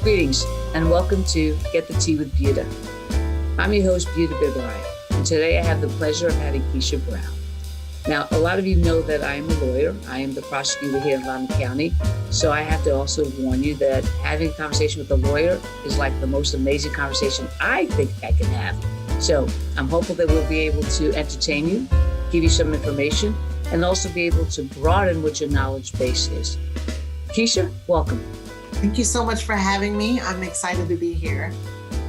Greetings and welcome to Get the Tea with Buta. I'm your host, Buta Biberaj, and today I have the pleasure of having Kisha Brown. Now, a lot of you know that I am a lawyer. I am the prosecutor here in Loudoun County, so I have to also warn you that having a conversation with a lawyer is like the most amazing conversation I think I can have. So I'm hopeful that we'll be able to entertain you, give you some information, and also be able to broaden what your knowledge base is. Kisha, welcome. Thank you so much for having me. I'm excited to be here.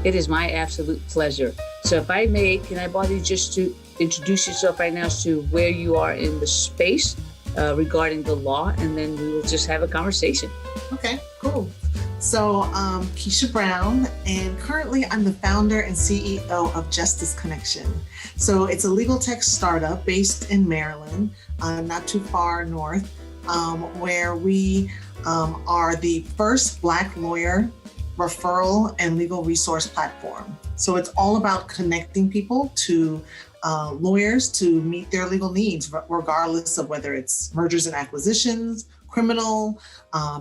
It is my absolute pleasure. So if I may, can I bother you just to introduce yourself right now as to where you are in the space regarding the law, and then we will just have a conversation. Okay, cool. So Kisha Brown, and currently I'm the founder and CEO of Justis Connection. So it's a legal tech startup based in Maryland, not too far north, where we are the first Black lawyer referral and legal resource platform. So it's all about connecting people to lawyers to meet their legal needs, regardless of whether it's mergers and acquisitions, criminal,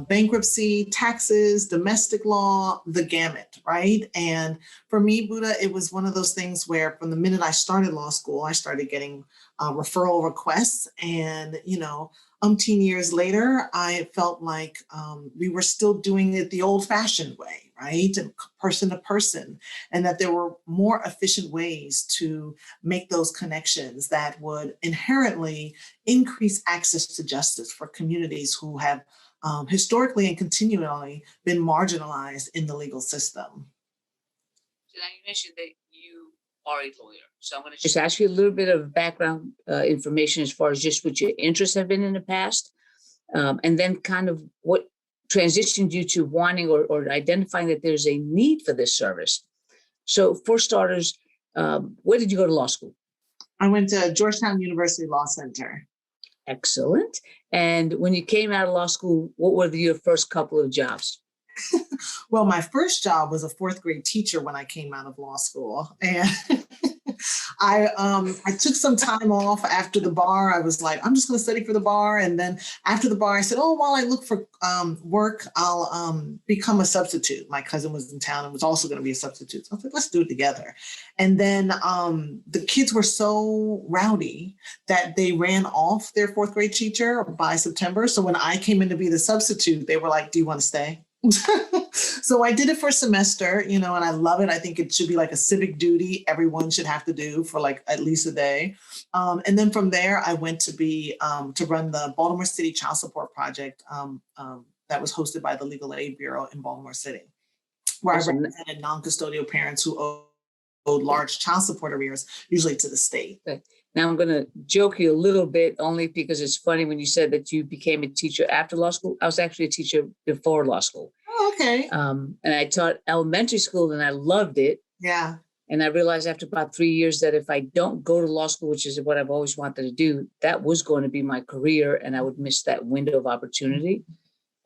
bankruptcy, taxes, domestic law, the gamut, right? And for me, Buta, it was one of those things where from the minute I started law school, I started getting referral requests. And, umpteen years later, I felt like we were still doing it the old-fashioned way, right? And person to person, and that there were more efficient ways to make those connections that would inherently increase access to justice for communities who have historically and continually been marginalized in the legal system. So now you mentioned that you are a lawyer. So I'm going to just ask you a little bit of background information as far as just what your interests have been in the past, and then kind of what transitioned you to wanting or identifying that there's a need for this service. So for starters, where did you go to law school? I went to Georgetown University Law Center. Excellent. And when you came out of law school, what were your first couple of jobs? Well, my first job was a fourth grade teacher when I came out of law school. And I took some time off after the bar. I was like, I'm just going to study for the bar. And then after the bar, I said, while I look for work, I'll become a substitute. My cousin was in town and was also going to be a substitute. So I said, let's do it together. And then the kids were so rowdy that they ran off their fourth grade teacher by September. So when I came in to be the substitute, they were like, do you want to stay? So I did it for a semester, and I love it. I think it should be like a civic duty everyone should have to do for like at least a day. And then from there, I went to be to run the Baltimore City Child Support Project that was hosted by the Legal Aid Bureau in Baltimore City, where I represented non-custodial parents who owed large child support arrears, usually to the state. Okay. Now I'm going to joke you a little bit, only because it's funny when you said that you became a teacher after law school. I was actually a teacher before law school. Oh, okay. And I taught elementary school and I loved it. Yeah. And I realized after about 3 years that if I don't go to law school, which is what I've always wanted to do, that was going to be my career and I would miss that window of opportunity.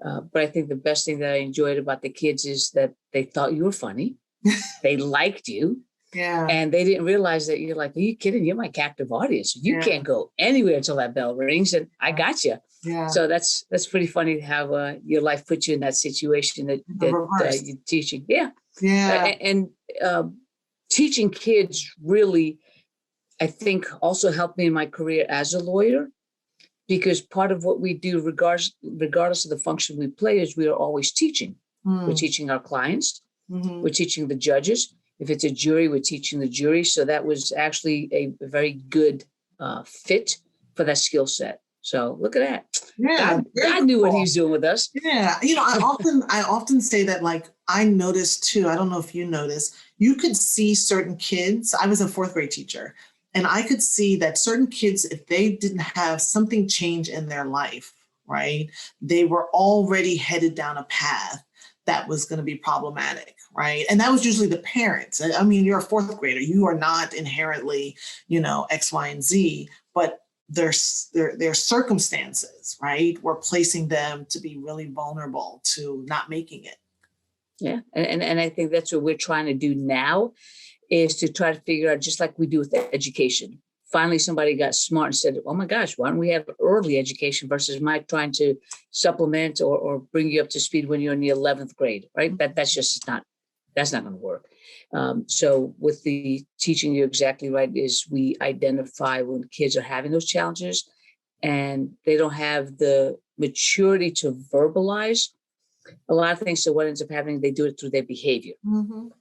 But I think the best thing that I enjoyed about the kids is that they thought you were funny. They liked you. Yeah. And they didn't realize that you're like, are you kidding? You're my captive audience. You can't go anywhere until that bell rings, and I got you. Yeah. So that's pretty funny how your life puts you in that situation that you're teaching. Yeah. Yeah. And teaching kids really, I think, also helped me in my career as a lawyer, because part of what we do, regardless of the function we play, is we are always teaching. We're teaching our clients. Mm-hmm. We're teaching the judges. If it's a jury, we're teaching the jury. So that was actually a very good fit for that skill set. So look at that. Yeah, God knew what he was doing with us. Yeah. I often say that, like, I noticed too, I don't know if you notice, you could see certain kids. I was a fourth grade teacher, and I could see that certain kids, if they didn't have something change in their life, right, they were already headed down a path that was going to be problematic, right? And that was usually the parents. I mean, you're a fourth grader. You are not inherently, X, Y, and Z, but their circumstances, right, were placing them to be really vulnerable to not making it. Yeah, and I think that's what we're trying to do now, is to try to figure out, just like we do with education, finally somebody got smart and said, oh my gosh, why don't we have early education versus Mike trying to supplement or bring you up to speed when you're in the 11th grade, right? That's not going to work. So with the teaching, you're exactly right, is we identify when kids are having those challenges and they don't have the maturity to verbalize a lot of things. So what ends up happening, they do it through their behavior,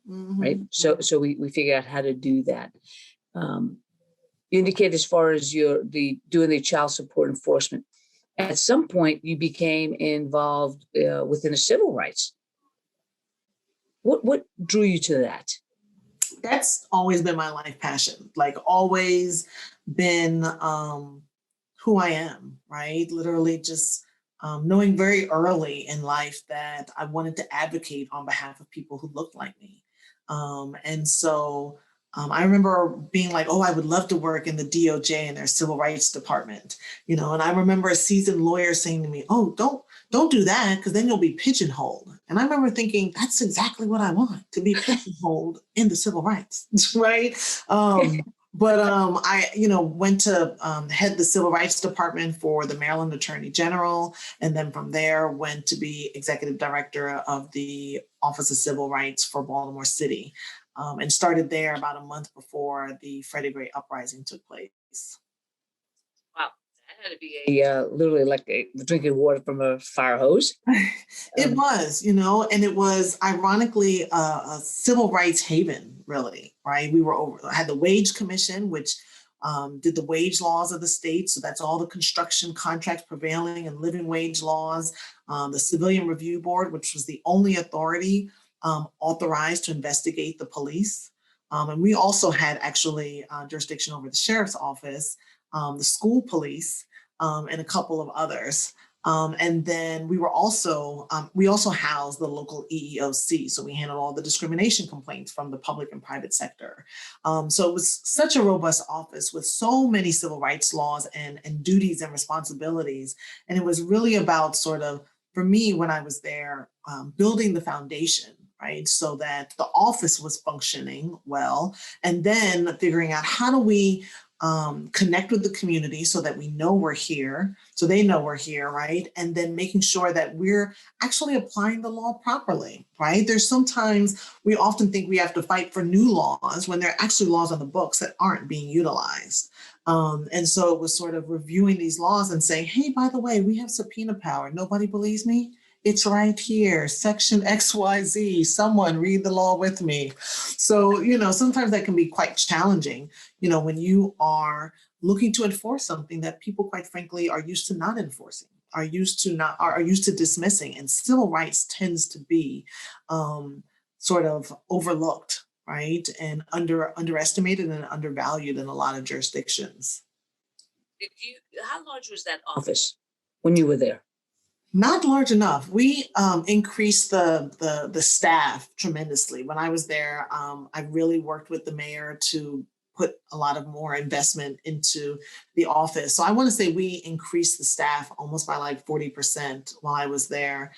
right? So we figure out how to do that. You indicate as far as doing the child support enforcement, at some point you became involved within the civil rights. What drew you to that? That's always been my life passion, like always been who I am, right? Literally just knowing very early in life that I wanted to advocate on behalf of people who looked like me. And so I remember being like, oh, I would love to work in the DOJ and their civil rights department, and I remember a seasoned lawyer saying to me, oh, don't do that because then you'll be pigeonholed. And I remember thinking, that's exactly what I want, to be pigeonholed in the civil rights, right? But I, went to head the civil rights department for the Maryland Attorney General. And then from there went to be executive director of the Office of Civil Rights for Baltimore City. And started there about a month before the Freddie Gray uprising took place. Wow, that had to be literally like drinking water from a fire hose. It was, and it was ironically a civil rights haven, really, right? We had the Wage Commission, which did the wage laws of the state. So that's all the construction contracts prevailing and living wage laws. The Civilian Review Board, which was the only authority authorized to investigate the police. And we also had actually jurisdiction over the sheriff's office, the school police, and a couple of others. And then we also housed the local EEOC. So we handled all the discrimination complaints from the public and private sector. So it was such a robust office with so many civil rights laws and duties and responsibilities. And it was really about sort of, for me, when I was there, building the foundation, right? So that the office was functioning well, and then figuring out how do we connect with the community so that we know we're here, so they know we're here, right? And then making sure that we're actually applying the law properly, right? There's sometimes we often think we have to fight for new laws when there are actually laws on the books that aren't being utilized. And so it was sort of reviewing these laws and saying, hey, by the way, we have subpoena power. Nobody believes me? It's right here, section XYZ. Someone read the law with me. So, sometimes that can be quite challenging, when you are looking to enforce something that people, quite frankly, are used to not enforcing, are used to dismissing. And civil rights tends to be sort of overlooked, right? And underestimated and undervalued in a lot of jurisdictions. How large was that office when you were there? Not large enough. We increased the staff tremendously. When I was there, I really worked with the mayor to put a lot of more investment into the office. So I want to say we increased the staff almost by like 40% while I was there,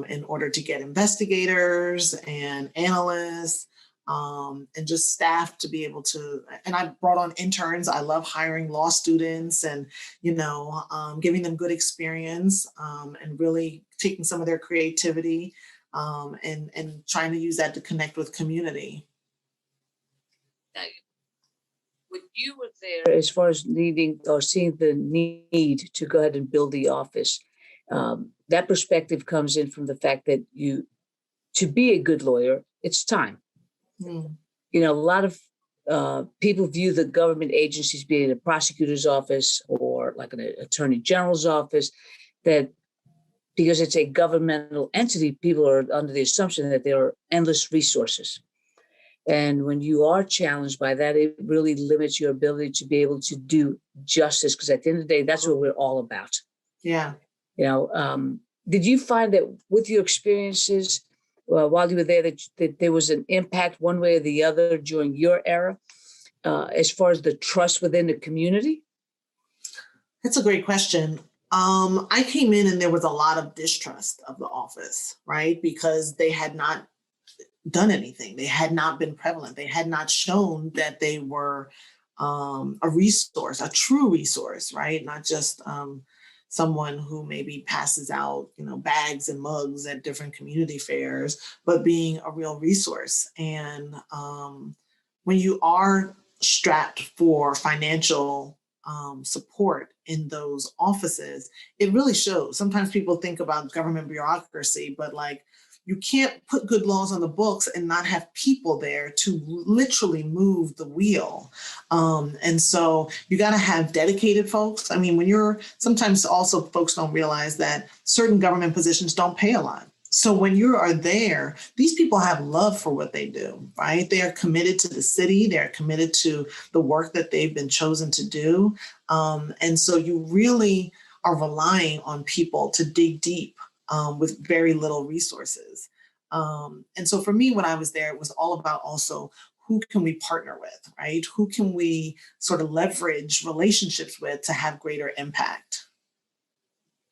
in order to get investigators and analysts, and just staff to be able to, and I brought on interns. I love hiring law students and, giving them good experience, and really taking some of their creativity, and trying to use that to connect with community. When you were there, as far as needing or seeing the need to go ahead and build the office, that perspective comes in from the fact that to be a good lawyer, it's time. A lot of people view the government agencies, being a prosecutor's office or like an attorney general's office, that because it's a governmental entity, people are under the assumption that there are endless resources. And when you are challenged by that, it really limits your ability to be able to do justice, because at the end of the day, that's what we're all about. Yeah. Did you find that with your experiences while you were there, that there was an impact one way or the other during your era, as far as the trust within the community? That's a great question. I came in and there was a lot of distrust of the office, right? Because they had not done anything. They had not been prevalent. They had not shown that they were a resource, a true resource, right? Not just someone who maybe passes out, bags and mugs at different community fairs, but being a real resource. And when you are strapped for financial support in those offices, it really shows. Sometimes people think about government bureaucracy, but like, you can't put good laws on the books and not have people there to literally move the wheel. And so you got to have dedicated folks. I mean, sometimes also folks don't realize that certain government positions don't pay a lot. So when you are there, these people have love for what they do, right? They are committed to the city. They're committed to the work that they've been chosen to do. And so you really are relying on people to dig deep with very little resources. And so for me, when I was there, it was all about also who can we partner with, right? Who can we sort of leverage relationships with to have greater impact?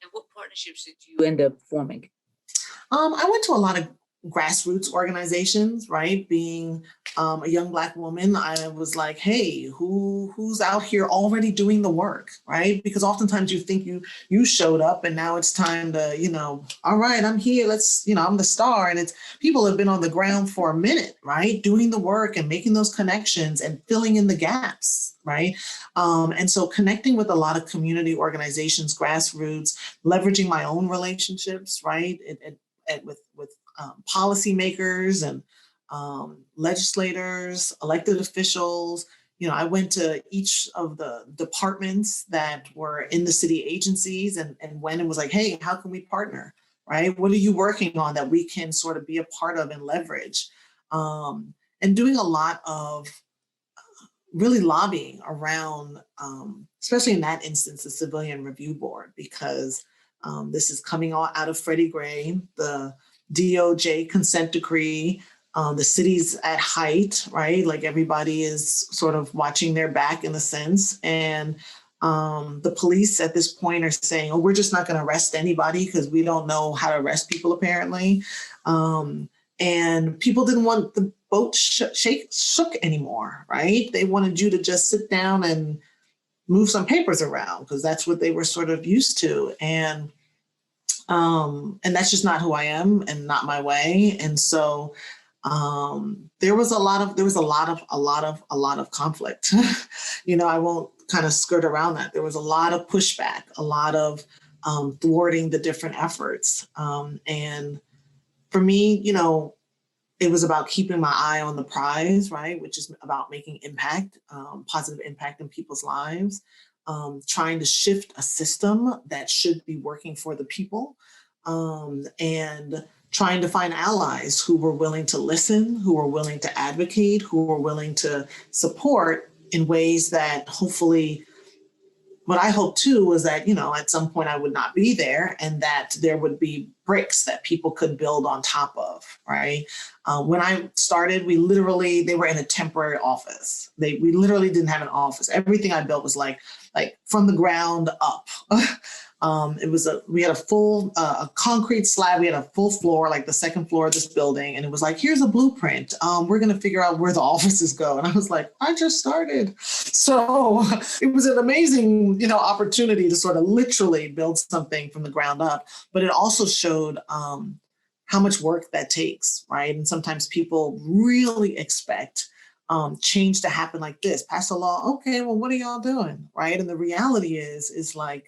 And what partnerships did you end up forming? I went to a lot of grassroots organizations, right? Being a young Black woman, I was like, hey, who's out here already doing the work, right? Because oftentimes you think you showed up and now it's time to, all right, I'm here. Let's, I'm the star. And it's people have been on the ground for a minute, right? Doing the work and making those connections and filling in the gaps, right? And so connecting with a lot of community organizations, grassroots, leveraging my own relationships, right? With policymakers and legislators, elected officials. I went to each of the departments that were in the city agencies and went and was like, hey, how can we partner, right? What are you working on that we can sort of be a part of and leverage? And doing a lot of really lobbying around, especially in that instance, the Civilian Review Board, because this is coming out of Freddie Gray, the DOJ consent decree, the city's at height, right? Like everybody is sort of watching their back in a sense. And the police at this point are saying, oh, we're just not going to arrest anybody because we don't know how to arrest people apparently. And people didn't want the boat shook anymore, right? They wanted you to just sit down and move some papers around because that's what they were sort of used to. And that's just not who I am and not my way. And so there was a lot of conflict. I won't kind of skirt around that. There was a lot of pushback, a lot of thwarting the different efforts. And for me, it was about keeping my eye on the prize, right? Which is about making impact, positive impact in people's lives, trying to shift a system that should be working for the people, and trying to find allies who were willing to listen, who were willing to advocate, who were willing to support in ways that hopefully, what I hope too was that, at some point I would not be there and that there would be bricks that people could build on top of, right? When I started, they were in a temporary office. We literally didn't have an office. Everything I built was like from the ground up. We had a full a concrete slab. We had a full floor, like the second floor of this building. And it was like, here's a blueprint. We're going to figure out where the offices go. And I was like, I just started. So it was an amazing, opportunity to sort of literally build something from the ground up. But it also showed how much work that takes, right? And sometimes people really expect change to happen like this. Pass a law. Okay, well, what are y'all doing, right? And the reality is like,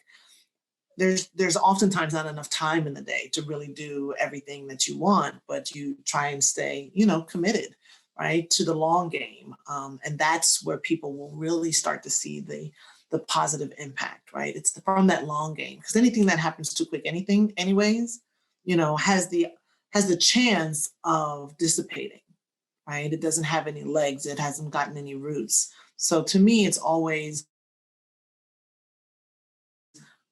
there's oftentimes not enough time in the day to really do everything that you want, but you try and stay, committed, right, to the long game. And that's where people will really start to see the positive impact, right? It's from that long game, because anything that happens too quick, anyways, has the chance of dissipating, right? It doesn't have any legs. It hasn't gotten any roots. So to me, it's always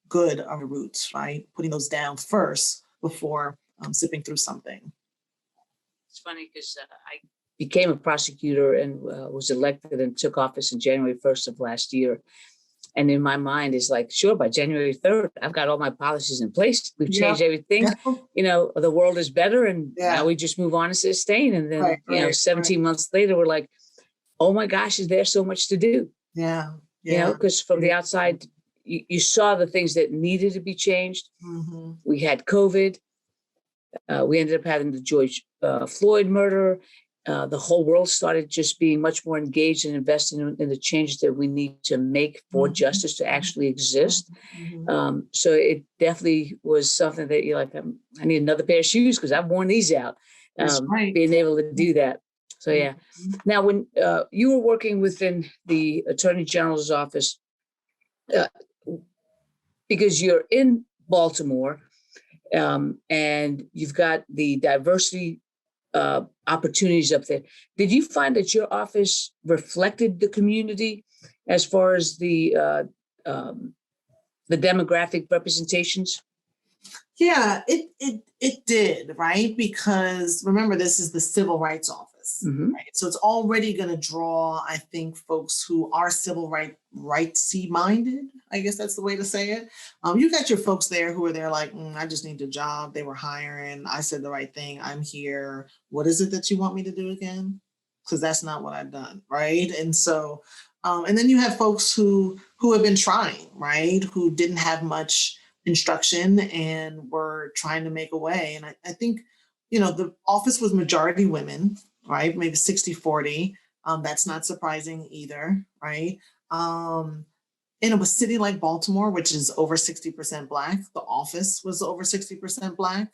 good on the roots, right? Putting those down first before zipping through something. It's funny because I became a prosecutor and was elected and took office in January 1st of last year. And in my mind, it's like, sure, by January 3rd, I've got all my policies in place. We've changed everything. The world is better. And now we just move on and sustain. And then, 17 months later, we're like, oh my gosh, is there so much to do? Yeah. You know, Yeah. because from the outside, you saw the things that needed to be changed. Mm-hmm. We had COVID. We ended up having the George Floyd murder. The whole world started just being much more engaged and investing in the changes that we need to make for Mm-hmm. justice to actually exist. Mm-hmm. So it definitely was something that you're like, I need another pair of shoes because I've worn these out. That's right. Being able to do that. So yeah. Mhm. Now, when you were working within the Attorney General's office, uh, because you're in Baltimore, and you've got the diversity opportunities up there. Did you find that your office reflected the community as far as the demographic representations? Yeah, it did, right? Because remember, this is the civil rights office, Mm-hmm. right? So it's already going to draw, I think, folks who are civil rightsy minded. I guess that's the way to say it. You got your folks there who are there like, I just need a job. They were hiring. I said the right thing. I'm here. What is it that you want me to do again? Because that's not what I've done, right? And so, and then you have folks who have been trying, right? Who didn't have much instruction and were trying to make a way. And I think, the office was majority women, right? Maybe 60-40. That's not surprising either, right? In a city like Baltimore, which is over 60% Black, the office was over 60% Black.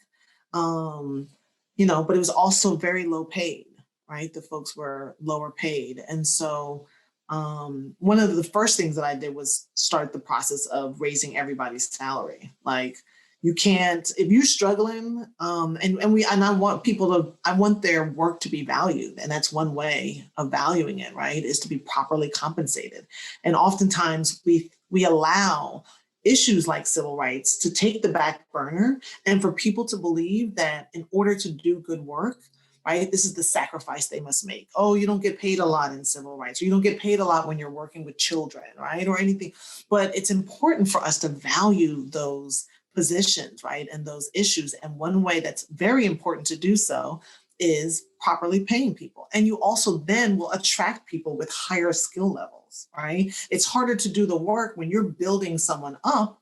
But it was also very low paid, right? The folks were lower paid. And so one of the first things that I did was start the process of raising everybody's salary. Like, you can't, if you're struggling, and I want their work to be valued. And that's one way of valuing it, right? Is to be properly compensated. And oftentimes we allow issues like civil rights to take the back burner and for people to believe that in order to do good work, right, this is the sacrifice they must make. Oh, you don't get paid a lot in civil rights, or you don't get paid a lot when you're working with children, right, or anything. But it's important for us to value those positions, right, and those issues. And one way that's very important to do so is properly paying people. And you also then will attract people with higher skill levels, right? It's harder to do the work when you're building someone up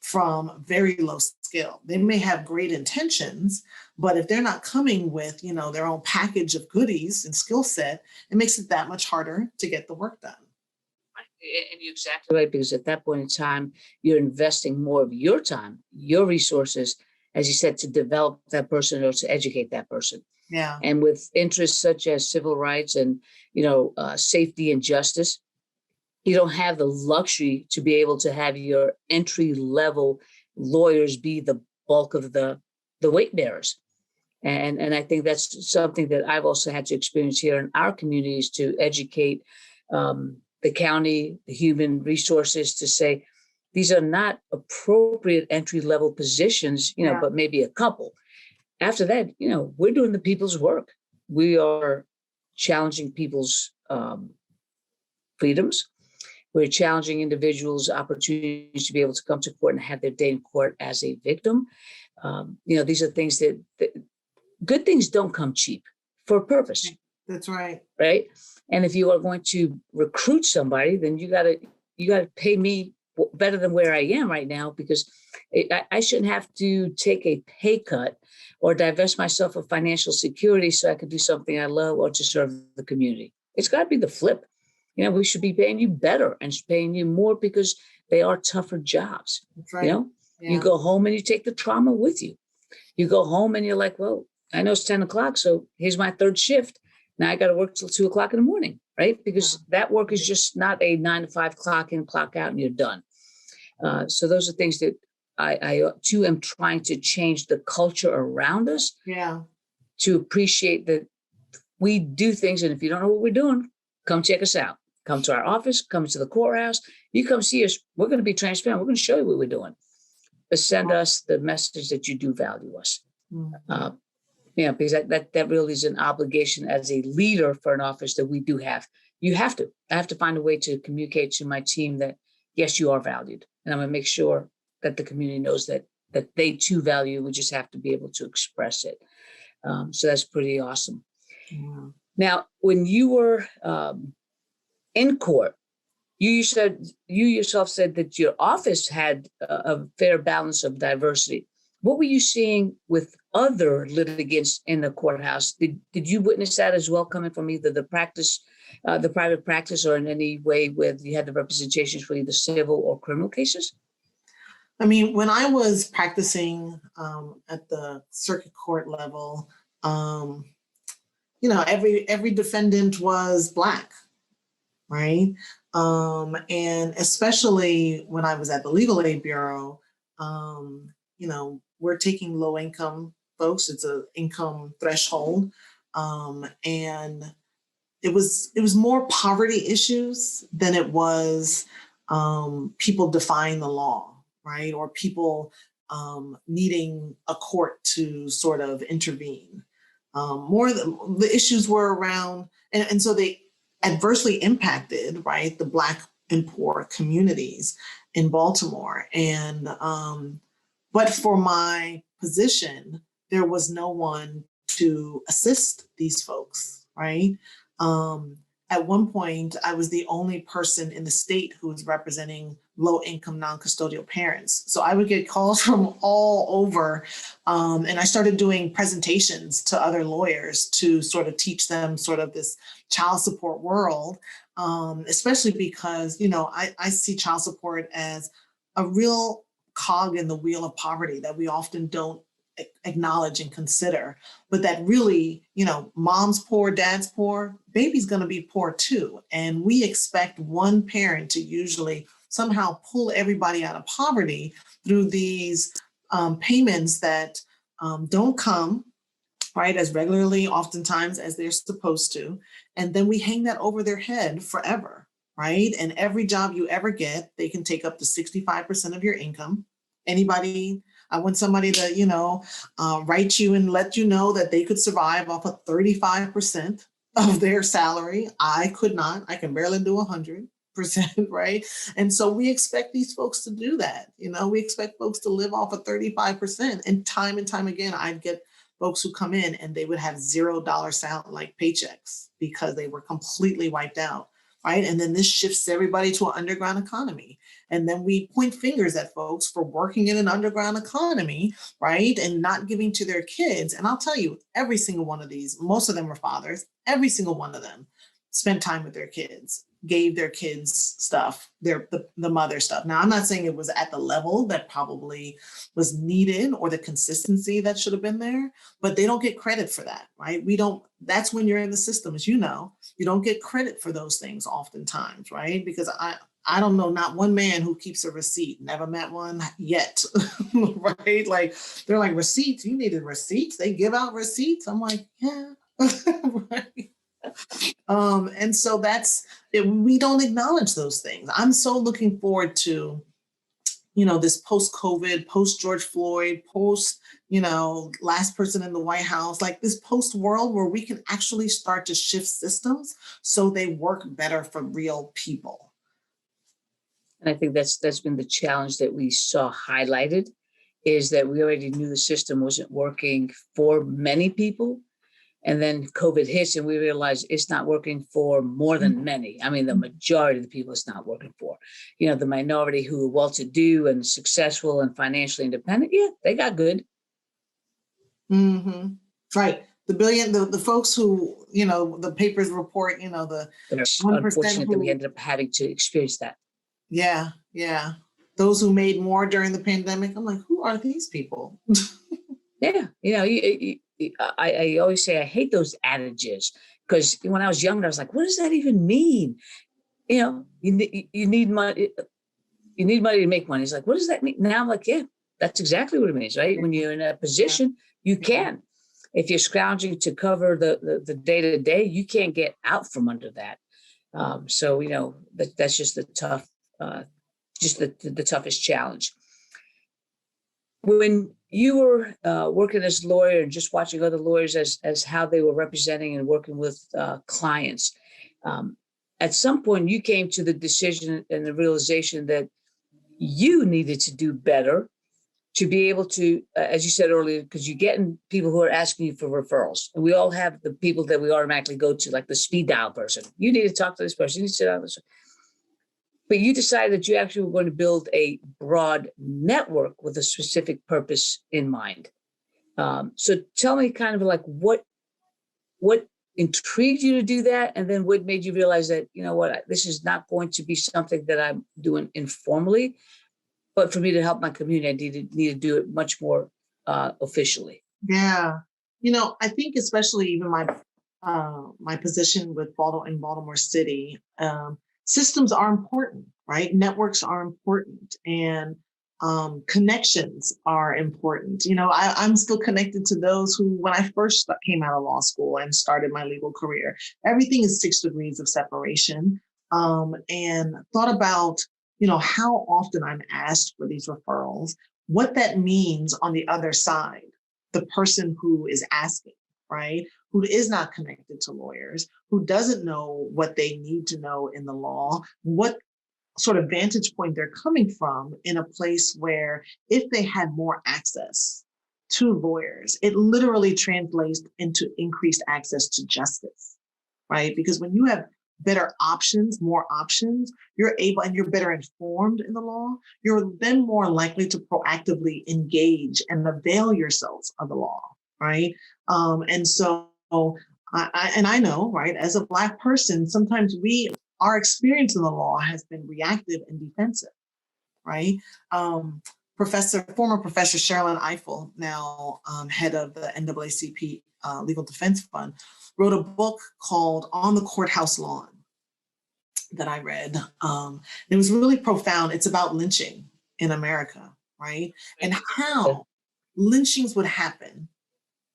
from very low skill. They may have great intentions, but if they're not coming with, their own package of goodies and skill set, it makes it that much harder to get the work done. And you're exactly right, because at that point in time, you're investing more of your time, your resources, as you said, to develop that person or to educate that person. Yeah. And with interests such as civil rights and, safety and justice, you don't have the luxury to be able to have your entry level lawyers be the bulk of the weight bearers. And I think that's something that I've also had to experience here in our communities, to educate the county, the human resources, to say these are not appropriate entry level positions, but maybe a couple. After that, we're doing the people's work. We are challenging people's freedoms. We're challenging individuals' opportunities to be able to come to court and have their day in court as a victim. These are things that good things don't come cheap, for a purpose. That's right. Right. And if you are going to recruit somebody, then you gotta pay me better than where I am right now, because I shouldn't have to take a pay cut or divest myself of financial security so I could do something I love or to serve the community. It's got to be the flip. We should be paying you better and paying you more, because they are tougher jobs. That's right. You go home and you take the trauma with you. You go home and you're like, well, I know it's 10 o'clock, so here's my third shift. Now I got to work till 2 o'clock in the morning, right? Because that work is just not a 9 to 5 clock in, clock out, and you're done. So those are things that I too am trying to change the culture around us. Yeah. To appreciate that we do things, and if you don't know what we're doing, come check us out. Come to our office, come to the courthouse. You come see us. We're going to be transparent. We're going to show you what we're doing. But send us the message that you do value us. Mm-hmm. Because that really is an obligation as a leader for an office that we do have. I have to find a way to communicate to my team that, yes, you are valued. And I'm going to make sure that the community knows that they too value. We just have to be able to express it. So that's pretty awesome. Yeah. Now, when you were in court, you yourself said that your office had a fair balance of diversity. What were you seeing with other litigants in the courthouse? Did you witness that as well, coming from either the private practice, or in any way where you had the representations for either civil or criminal cases? I mean, when I was practicing at the circuit court level, every defendant was Black, right? And especially when I was at the Legal Aid Bureau, we're taking low income folks. It's an income threshold. And it was more poverty issues than it was people defying the law, right? Or people needing a court to sort of intervene. More the issues were around, and so they adversely impacted, right, the Black and poor communities in Baltimore. And but for my position, there was no one to assist these folks, right? At one point, I was the only person in the state who was representing low-income non-custodial parents. So I would get calls from all over, and I started doing presentations to other lawyers to sort of teach them sort of this child support world, especially because, I see child support as a real cog in the wheel of poverty that we often don't acknowledge and consider, but that really, mom's poor, dad's poor, baby's going to be poor too. And we expect one parent to usually somehow pull everybody out of poverty through these payments that don't come, right, as regularly oftentimes as they're supposed to. And then we hang that over their head forever, right? And every job you ever get, they can take up to 65% of your income. I want somebody to, write you and let you know that they could survive off of 35% of their salary. I could not. I can barely do 100%, right? And so we expect these folks to do that. We expect folks to live off of 35%. And time again, I'd get folks who come in and they would have $0 salary, paychecks, because they were completely wiped out. Right. And then this shifts everybody to an underground economy. And then we point fingers at folks for working in an underground economy, right, and not giving to their kids. And I'll tell you, every single one of these, most of them were fathers, every single one of them spent time with their kids, gave their kids stuff, the mother stuff. Now, I'm not saying it was at the level that probably was needed or the consistency that should have been there, but they don't get credit for that, right? That's when you're in the system, as you know, you don't get credit for those things oftentimes, right? Because I don't know, not one man who keeps a receipt, never met one yet, right? They're like, receipts, you needed receipts? They give out receipts? I'm like, yeah, right. And so that's it. We don't acknowledge those things. I'm so looking forward to, this post-COVID, post-George Floyd, last person in the White House, this post-world where we can actually start to shift systems so they work better for real people. And I think that's been the challenge that we saw highlighted, is that we already knew the system wasn't working for many people. And then COVID hits and we realized it's not working for more than many. I mean, the majority of the people it's not working for. The minority who are well-to-do and successful and financially independent, yeah, they got good. Mm-hmm. Right. The folks who, the papers report, the 1% unfortunate that we ended up having to experience that. Yeah, yeah. Those who made more during the pandemic, I'm like, who are these people? Yeah, I always say I hate those adages, because when I was younger, I was like, what does that even mean? You need money. You need money to make money. It's like, what does that mean? Now I'm like, yeah, that's exactly what it means, right? When you're in a position, you can. If you're scrounging to cover the day-to-day, you can't get out from under that. So that's just the tough, the toughest challenge. When you were working as a lawyer and just watching other lawyers as how they were representing and working with clients, at some point you came to the decision and the realization that you needed to do better to be able to, as you said earlier, because you're getting people who are asking you for referrals. And we all have the people that we automatically go to, like the speed dial person. You need to talk to this person. You need to sit down with this. But you decided that you actually were going to build a broad network with a specific purpose in mind. So tell me kind of like what intrigued you to do that, and then what made you realize that, you know what, this is not going to be something that I'm doing informally, but for me to help my community, I need to do it much more officially. Yeah. I think especially even my position with Baltimore City, systems are important, right? Networks are important, and connections are important. I'm still connected to those who, when I first came out of law school and started my legal career, everything is 6 degrees of separation. And thought about, how often I'm asked for these referrals, what that means on the other side, the person who is asking, right? Who is not connected to lawyers, who doesn't know what they need to know in the law, what sort of vantage point they're coming from in a place where if they had more access to lawyers, it literally translates into increased access to justice, right? Because when you have better options, more options, you're able, and you're better informed in the law, you're then more likely to proactively engage and avail yourselves of the law, right? And so I know, right, as a Black person, sometimes our experience in the law has been reactive and defensive, right? Former Professor Sherilyn Ifill, now head of the NAACP Legal Defense Fund, wrote a book called On the Courthouse Lawn that I read. It was really profound. It's about lynching in America, right? And how lynchings would happen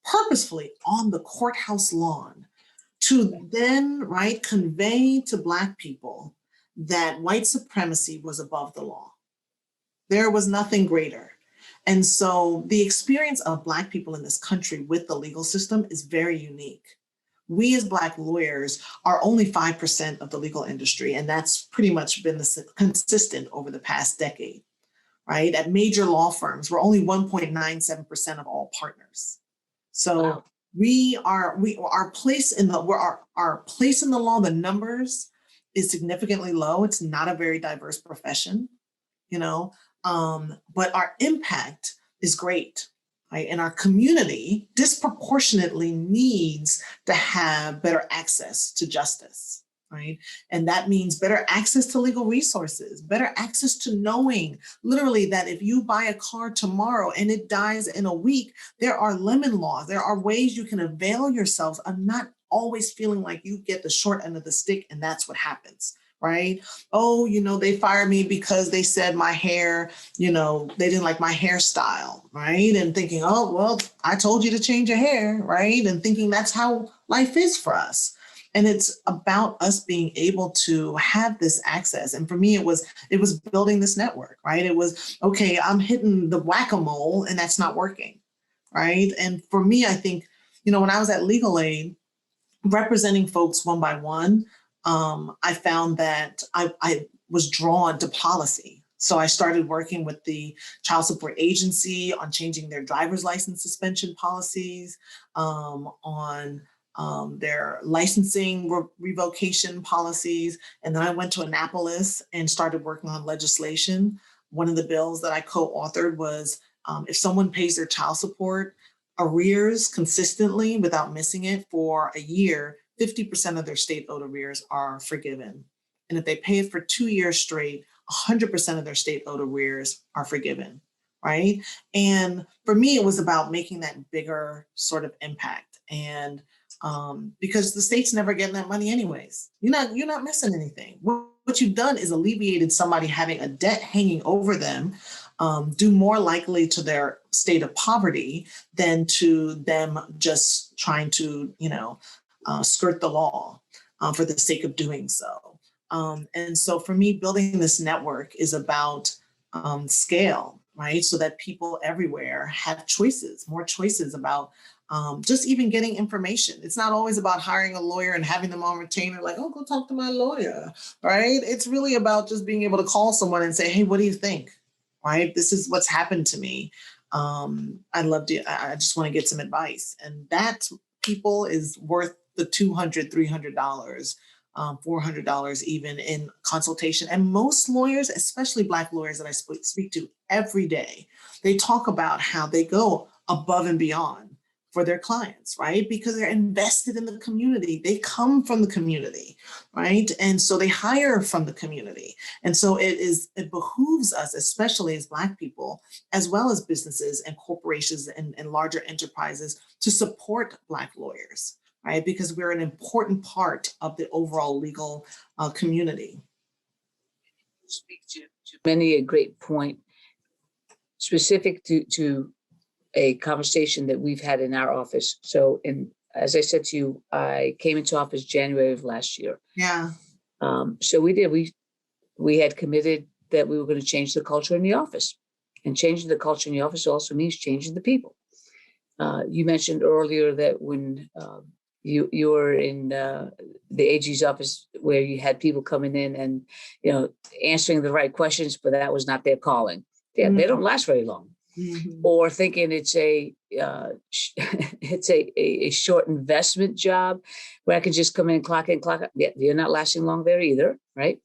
purposefully on the courthouse lawn to then, right, convey to Black people that white supremacy was above the law. There was nothing greater. And so the experience of Black people in this country with the legal system is very unique. We as Black lawyers are only 5% of the legal industry, and that's pretty much been consistent over the past decade, right? At major law firms, we're only 1.97% of all partners. So wow. Our place in the law, the numbers is significantly low. It's not a very diverse profession, but our impact is great, right? And our community disproportionately needs to have better access to justice, right? And that means better access to legal resources, better access to knowing literally that if you buy a car tomorrow and it dies in a week, there are lemon laws. There are ways you can avail yourselves of not always feeling like you get the short end of the stick and that's what happens, right? Oh, they fired me because they said my hair, they didn't like my hairstyle, right? And thinking, oh, well, I told you to change your hair, right? And thinking that's how life is for us. And it's about us being able to have this access. And for me, it was building this network, right? It was, okay, I'm hitting the whack-a-mole and that's not working, right? And for me, I think, when I was at Legal Aid, representing folks one by one, I found that I was drawn to policy. So I started working with the Child Support Agency on changing their driver's license suspension policies, on their licensing revocation policies. And then I went to Annapolis and started working on legislation. One of the bills that I co-authored was if someone pays their child support arrears consistently without missing it for a year, 50% of their state owed arrears are forgiven. And if they pay it for 2 years straight, 100% of their state owed arrears are forgiven, right? And for me, it was about making that bigger sort of impact. And because the state's never getting that money anyways. You're not missing anything. What you've done is alleviated somebody having a debt hanging over them, due more likely to their state of poverty than to them just trying to, skirt the law for the sake of doing so. And so for me, building this network is about scale, right? So that people everywhere have choices, more choices about just even getting information. It's not always about hiring a lawyer and having them on retainer, like, oh, go talk to my lawyer, right? It's really about just being able to call someone and say, hey, what do you think? Right? This is what's happened to me. I just want to get some advice. And that, people, is worth the $200, $300 $400 even in consultation. And most lawyers, especially Black lawyers that I speak to every day, they talk about how they go above and beyond for their clients, right? Because they're invested in the community. They come from the community, right? And so they hire from the community. And so it behooves us, especially as Black people, as well as businesses and corporations and larger enterprises, to support Black lawyers, right? Because we're an important part of the overall legal community. Speak to many a great point specific to a conversation that we've had in our office. So, as I said to you, I came into office January of last year. Yeah. So we had committed that we were going to change the culture in the office, and changing the culture in the office also means changing the people. You mentioned earlier that when you were in the AG's office, where you had people coming in and answering the right questions, but that was not their calling. Yeah, they don't last very long. Mm-hmm. Or thinking it's a short investment job where I can just come in, clock out. Yeah, you're not lasting long there either, right?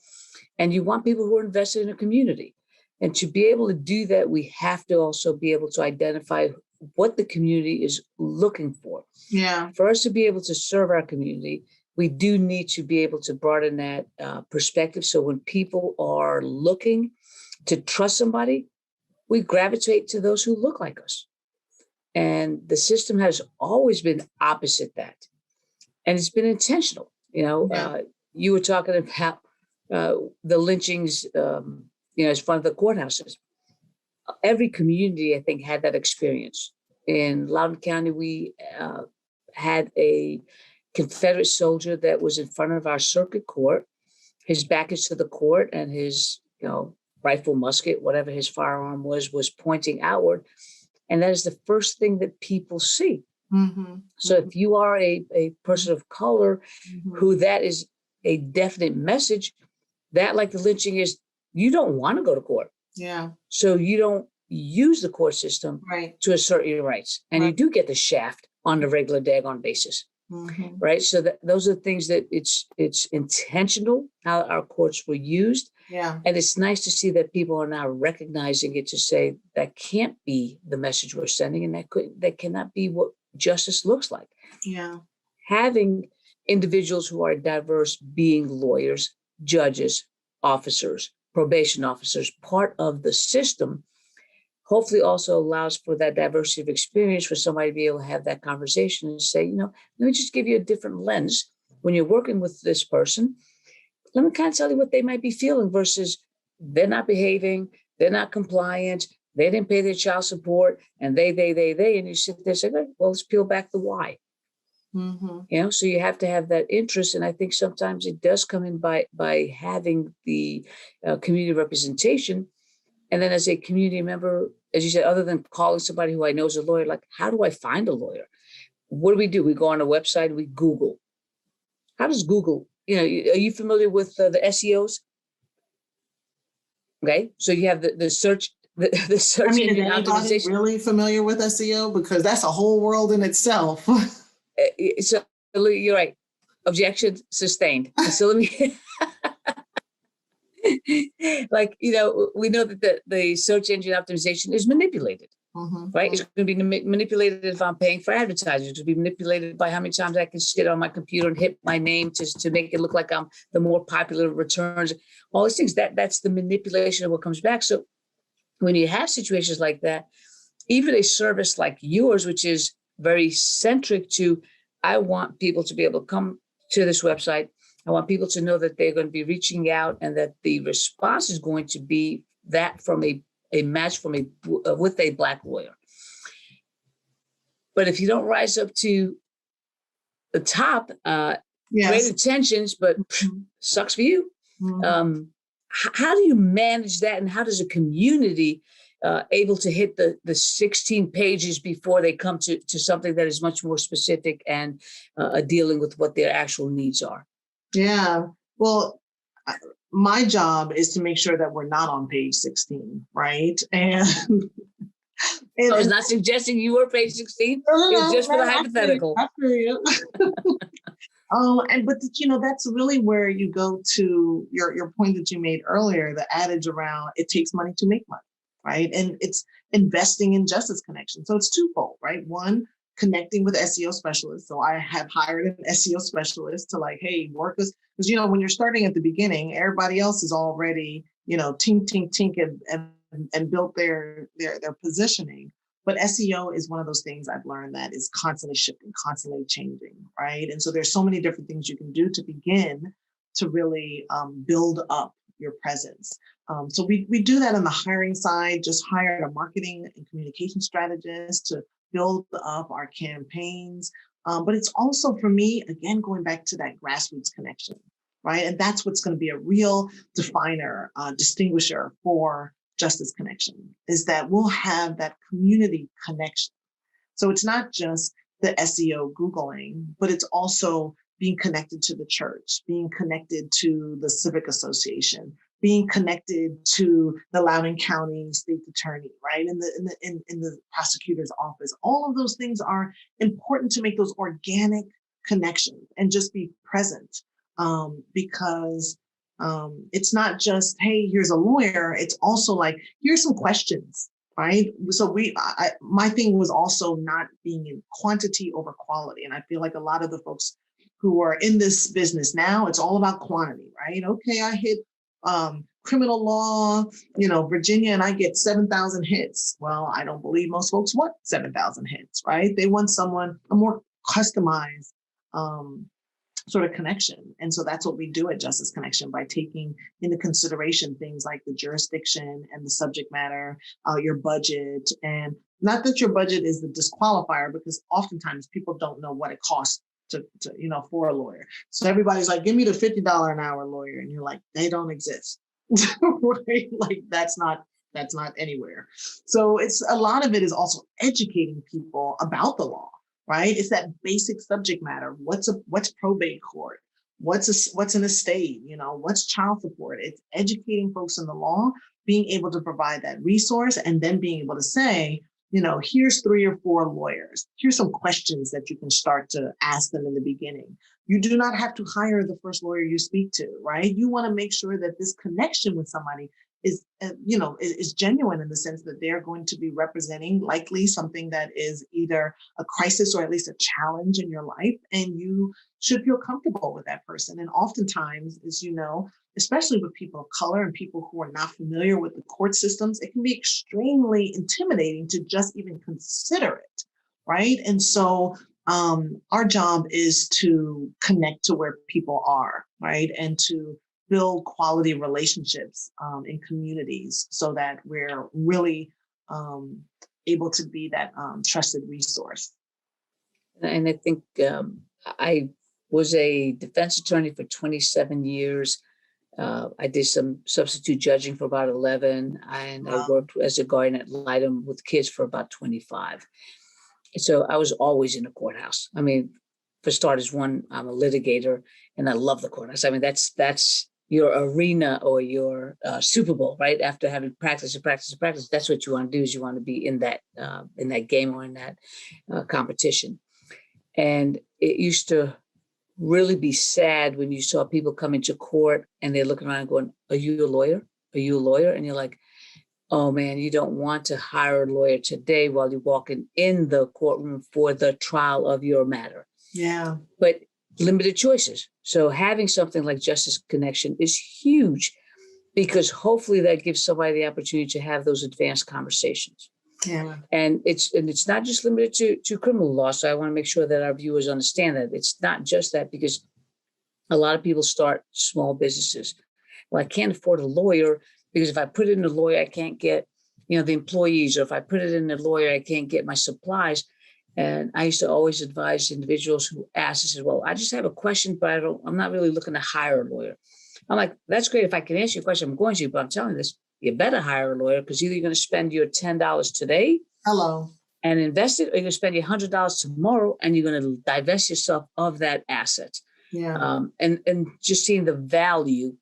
And you want people who are invested in a community. And to be able to do that, we have to also be able to identify what the community is looking for. Yeah. For us to be able to serve our community, we do need to be able to broaden that perspective. So when people are looking to trust somebody, we gravitate to those who look like us. And the system has always been opposite that. And it's been intentional. You were talking about the lynchings, as front of the courthouses. Every community, I think, had that experience. In Loudoun County, we had a Confederate soldier that was in front of our circuit court. His back is to the court, and his, rifle, musket, whatever his firearm was pointing outward. And that is the first thing that people see. Mm-hmm. So if you are a person of color, mm-hmm. who that is a definite message, that, like the lynching, is you don't want to go to court. Yeah. So you don't use the court system to assert your rights. And you do get the shaft on the regular daggone basis. Mm-hmm. Right. So those are the things that it's intentional how our courts were used. Yeah. And it's nice to see that people are now recognizing it, to say that can't be the message we're sending, and that cannot be what justice looks like. Yeah. Having individuals who are diverse, being lawyers, judges, officers, probation officers, part of the system, hopefully also allows for that diversity of experience for somebody to be able to have that conversation and say, let me just give you a different lens. When you're working with this person, let me kind of tell you what they might be feeling versus they're not behaving, they're not compliant, they didn't pay their child support, and they, and you sit there and say, well, let's peel back the why. Mm-hmm. So you have to have that interest. And I think sometimes it does come in by having the community representation. And then as a community member, as you said, other than calling somebody who I know is a lawyer, like, how do I find a lawyer? What do? We go on a website and we Google. How does Google, are you familiar with the SEOs? Okay, so you have the search, the search engine optimization. Is anybody really familiar with SEO? Because that's a whole world in itself. So you're right. Objection sustained. So let me... we know that the search engine optimization is manipulated, right? It's going to be manipulated if I'm paying for advertising. It's going to be manipulated by how many times I can sit on my computer and hit my name to make it look like I'm the more popular returns. All these things, that's the manipulation of what comes back. So when you have situations like that, even a service like yours, which is very centric to, I want people to be able to come to this website. I want people to know that they're going to be reaching out and that the response is going to be that from a match with a Black lawyer. But if you don't rise up to the top, great intentions, but sucks for you. Mm-hmm. How do you manage that? And how does a community able to hit the 16 pages before they come to something that is much more specific and dealing with what their actual needs are? Yeah, well, my job is to make sure that we're not on page 16, right? And I was not suggesting you were page 16. It was just for the hypothetical. But that's really where you go to your point that you made earlier, the adage around it takes money to make money, right? And it's investing in Justice Connection. So it's twofold, right? One, connecting with SEO specialists. So I have hired an SEO specialist to hey, work us, because when you're starting at the beginning, everybody else is already, tink, tink, tink, and built their positioning. But SEO is one of those things I've learned that is constantly shifting, constantly changing, right? And so there's so many different things you can do to begin to really build up your presence. So we do that on the hiring side, just hired a marketing and communication strategist to build up our campaigns. But it's also, for me, again, going back to that grassroots connection, right? And that's what's going to be a real definer, distinguisher for Justice Connection, is that we'll have that community connection. So it's not just the SEO Googling, but it's also being connected to the church, being connected to the civic association, being connected to the Loudoun County State Attorney, right? In the prosecutor's office. All of those things are important to make those organic connections and just be present, because it's not just, hey, here's a lawyer. It's also here's some questions, right? So my thing was also not being in quantity over quality. And I feel like a lot of the folks who are in this business now, it's all about quantity, right? Okay, I hit criminal law, Virginia, and I get 7,000 hits. Well, I don't believe most folks want 7,000 hits, right? They want a more customized sort of connection. And so that's what we do at Justice Connection, by taking into consideration things like the jurisdiction and the subject matter, your budget, and not that your budget is the disqualifier, because oftentimes people don't know what it costs to for a lawyer. So everybody's like, give me the $50 an hour lawyer. And you're like, they don't exist. Right? That's not anywhere. So it's a lot of it is also educating people about the law, right? It's that basic subject matter. What's probate court? What's an estate? What's child support? It's educating folks in the law, being able to provide that resource, and then being able to say, here's 3 or 4 lawyers. Here's some questions that you can start to ask them in the beginning. You do not have to hire the first lawyer you speak to, right? You want to make sure that this connection with somebody is genuine, in the sense that they're going to be representing likely something that is either a crisis or at least a challenge in your life. And you should feel comfortable with that person. And oftentimes, as especially with people of color and people who are not familiar with the court systems, it can be extremely intimidating to just even consider it, right? And so our job is to connect to where people are, right? And to build quality relationships in communities, so that we're really able to be that trusted resource. And I think I was a defense attorney for 27 years. I did some substitute judging for about 11, and wow. I worked as a guardian ad litem with kids for about 25. So I was always in the courthouse. I mean, for starters, I'm a litigator, and I love the courthouse. I mean, that's your arena or your Super Bowl, right? After having practice, that's what you want to do. Is you want to be in that game or in that competition. And it used to really be sad when you saw people come into court and they're looking around going, "Are you a lawyer? Are you a lawyer?" And you're like, "Oh man, you don't want to hire a lawyer today while you're walking in the courtroom for the trial of your matter." Yeah. But limited choices. So having something like Justice Connection is huge, because hopefully that gives somebody the opportunity to have those advanced conversations. Yeah. And it's not just limited to criminal law. So I want to make sure that our viewers understand that it's not just that, because a lot of people start small businesses. Well, I can't afford a lawyer because if I put it in a lawyer, I can't get, the employees, or if I put it in a lawyer, I can't get my supplies. And I used to always advise individuals who asked, I said, "Well, I just have a question, but I'm not really looking to hire a lawyer." I'm like, "That's great. If I can answer your question, I'm going to, but I'm telling you this, you better hire a lawyer, because either you're going to spend your $10 today and invest it, or you're going to spend your $100 tomorrow and you're going to divest yourself of that asset." Yeah. And just seeing the value.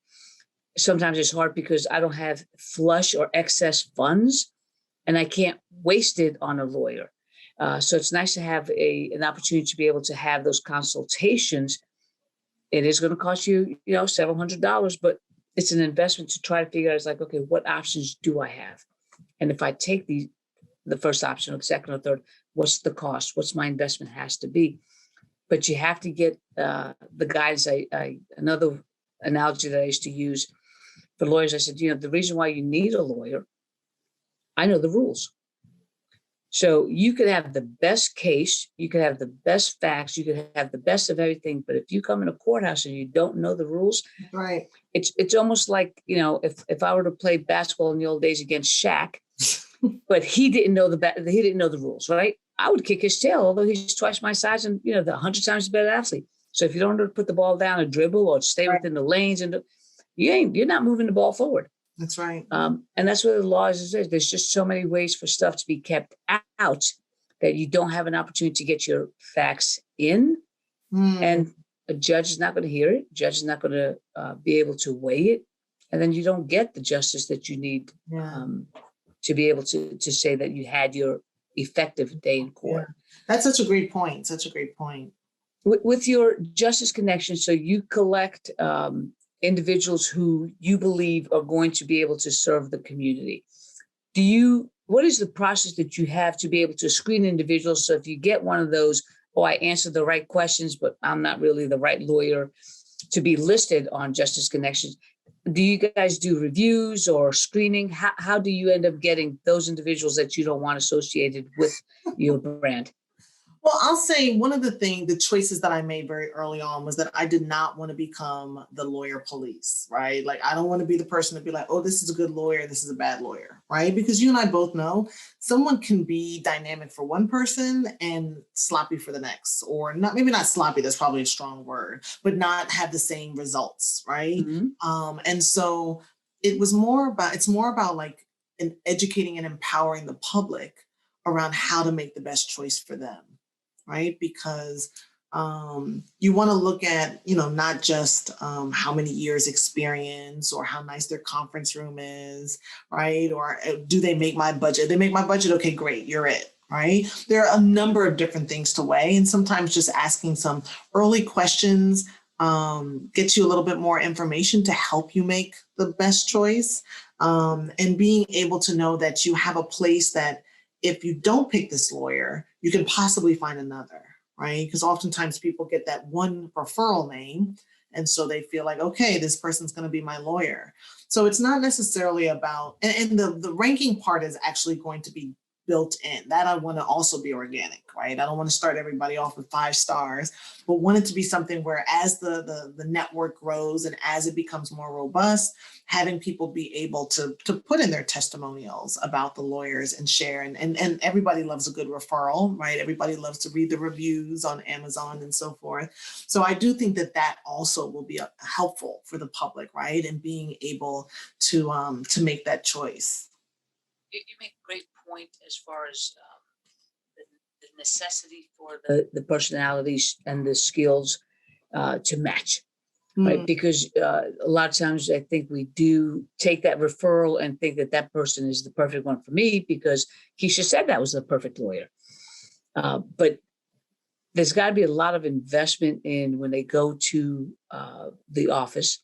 Sometimes it's hard because I don't have flush or excess funds and I can't waste it on a lawyer. So it's nice to have an opportunity to be able to have those consultations It is going to cost you, several $100s, but it's an investment to try to figure out, it's like, okay, what options do I have? And if I take the first option or the second or third, what's the cost? What's my investment has to be? But you have to get the guidance. Another analogy that I used to use for lawyers, I said, the reason why you need a lawyer, I know the rules. So you could have the best case, you could have the best facts, you could have the best of everything. But if you come in a courthouse and you don't know the rules, right, it's almost like, if I were to play basketball in the old days against Shaq, but he didn't know the rules, right? I would kick his tail, although he's twice my size and, the 100 times better athlete. So if you don't know to put the ball down or dribble or stay within the lanes, and you're not moving the ball forward. That's right. And that's what the law is. There's just so many ways for stuff to be kept out that you don't have an opportunity to get your facts in. And a judge is not going to hear it. Judge is not going to be able to weigh it. And then you don't get the justice that you need to be able to say that you had your effective day in court. Yeah. That's such a great point. With your justice connection, so you collect individuals who you believe are going to be able to serve the community. What is the process that you have to be able to screen individuals? So if you get one of those, I answered the right questions, but I'm not really the right lawyer to be listed on Justice Connections. Do you guys do reviews or screening? How do you end up getting those individuals that you don't want associated with your brand? Well, I'll say one of the choices that I made very early on was that I did not want to become the lawyer police, right? Like, I don't want to be the person to be like, oh, this is a good lawyer, this is a bad lawyer, right? Because you and I both know someone can be dynamic for one person and sloppy for the next, or maybe not sloppy, that's probably a strong word, but not have the same results, right? Mm-hmm. And so it's more about like educating and empowering the public around how to make the best choice for them. Right? Because you want to look at, not just how many years experience or how nice their conference room is, right? Or do they make my budget? They make my budget. Okay, great. You're it. Right? There are a number of different things to weigh. And sometimes just asking some early questions gets you a little bit more information to help you make the best choice. And being able to know that you have a place that if you don't pick this lawyer, you can possibly find another, right? Because oftentimes people get that one referral name, and so they feel like, okay, this person's going to be my lawyer. So it's not necessarily about, and the ranking part is actually going to be built in. That I want to also be organic, right? I don't want to start everybody off with 5 stars, but want it to be something where as the network grows and as it becomes more robust, having people be able to put in their testimonials about the lawyers and share. And everybody loves a good referral, right? Everybody loves to read the reviews on Amazon and so forth. So I do think that also will be helpful for the public, right? And being able to make that choice. You make a great point as far as the necessity for the personalities and the skills to match, right? Because a lot of times I think we do take that referral and think that person is the perfect one for me because Kisha said that was the perfect lawyer. But there's got to be a lot of investment in when they go to the office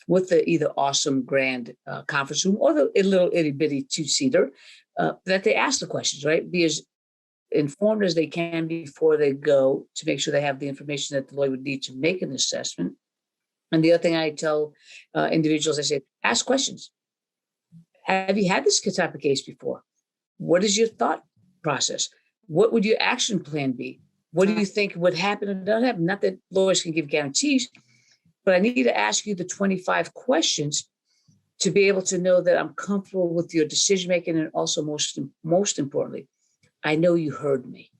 with the either awesome grand conference room or the little itty bitty 2-seater, that they ask the questions, right? Be as informed as they can before they go to make sure they have the information that the lawyer would need to make an assessment. And the other thing I tell individuals, I say, ask questions. Have you had this type of case before? What is your thought process? What would your action plan be? What do you think would happen or not happen? Not that lawyers can give guarantees, but I need to ask you the 25 questions to be able to know that I'm comfortable with your decision making, and also most importantly, I know you heard me.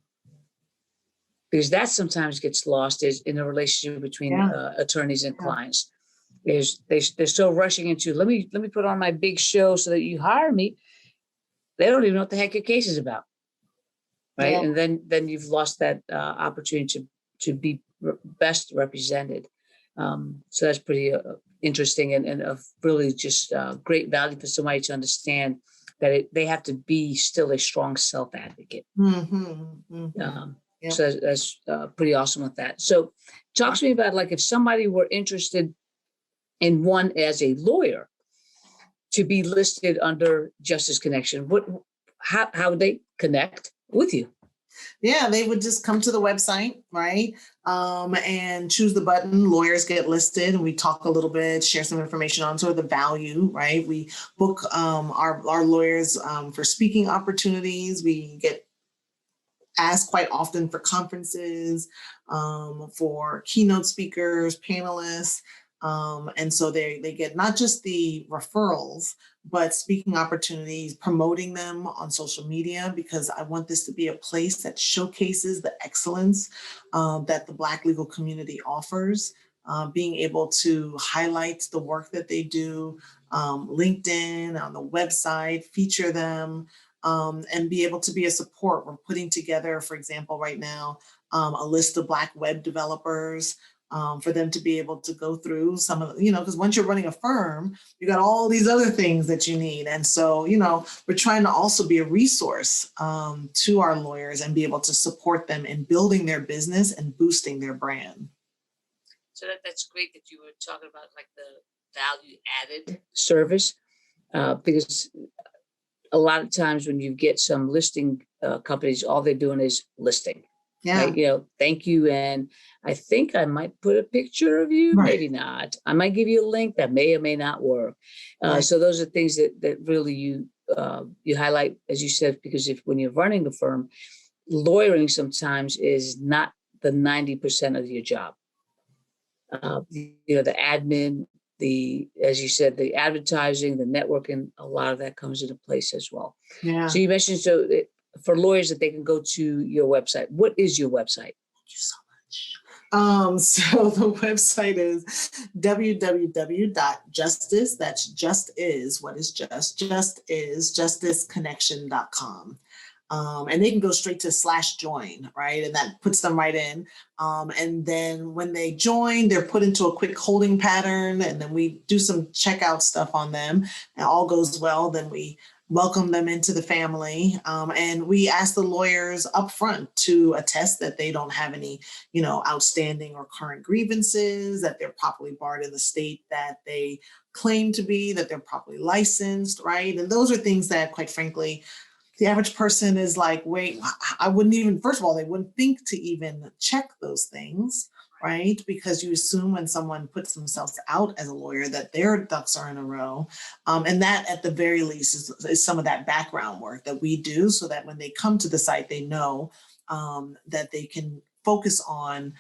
Because that sometimes gets lost is in a relationship between attorneys and clients. They're still rushing into let me put on my big show so that you hire me. They don't even know what the heck your case is about, right? Yeah. And then you've lost that opportunity to be best represented. So that's pretty interesting and of really just great value for somebody to understand that they have to be still a strong self-advocate. Mm-hmm. Mm-hmm. Yep. So that's pretty awesome with that. So talk to me about, like, if somebody were interested in one as a lawyer to be listed under Justice Connection, how would they connect with you? Yeah, they would just come to the website, right? And choose the button, lawyers get listed, and we talk a little bit, share some information on sort of the value, right? We book our lawyers for speaking opportunities. We get asked quite often for conferences, for keynote speakers, panelists. And so they get not just the referrals, but speaking opportunities, promoting them on social media, because I want this to be a place that showcases the excellence that the Black legal community offers. Being able to highlight the work that they do, LinkedIn, on the website, feature them, and be able to be a support. We're putting together, for example, right now, a list of Black web developers, for them to be able to go through some of, because once you're running a firm, you got all these other things that you need. And so, we're trying to also be a resource to our lawyers and be able to support them in building their business and boosting their brand. So that's great that you were talking about, like, the value added service, because a lot of times when you get some listing companies, all they're doing is listing. Yeah. Right? Thank you. And I think I might put a picture of you, Right. maybe not. I might give you a link that may or may not work. Right. So those are things that really you highlight, as you said, because when you're running the firm, lawyering sometimes is not the 90% of your job. The admin, as you said, the advertising, the networking, a lot of that comes into place as well. Yeah. So you mentioned, for lawyers, that they can go to your website. What is your website? Thank you so much. So the website is www.justis, that's just is, what is just is, justisconnection.com. And they can go straight to /join, right? And that puts them right in. And then when they join, they're put into a quick holding pattern, and then we do some checkout stuff on them, and all goes well. Then we welcome them into the family. And we ask the lawyers up front to attest that they don't have any, outstanding or current grievances, that they're properly barred in the state that they claim to be, that they're properly licensed, right? And those are things that, quite frankly, the average person is like, wait, I wouldn't even, first of all, they wouldn't think to even check those things, right? Because you assume when someone puts themselves out as a lawyer that their ducks are in a row. And that, at the very least, is some of that background work that we do, so that when they come to the site, they know that they can focus on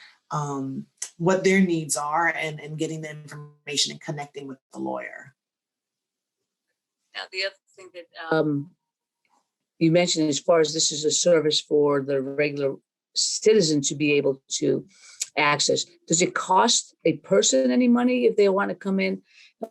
what their needs are and getting the information and connecting with the lawyer. Now, the other thing that you mentioned, as far as this is a service for the regular citizen to be able to access, does it cost a person any money if they want to come in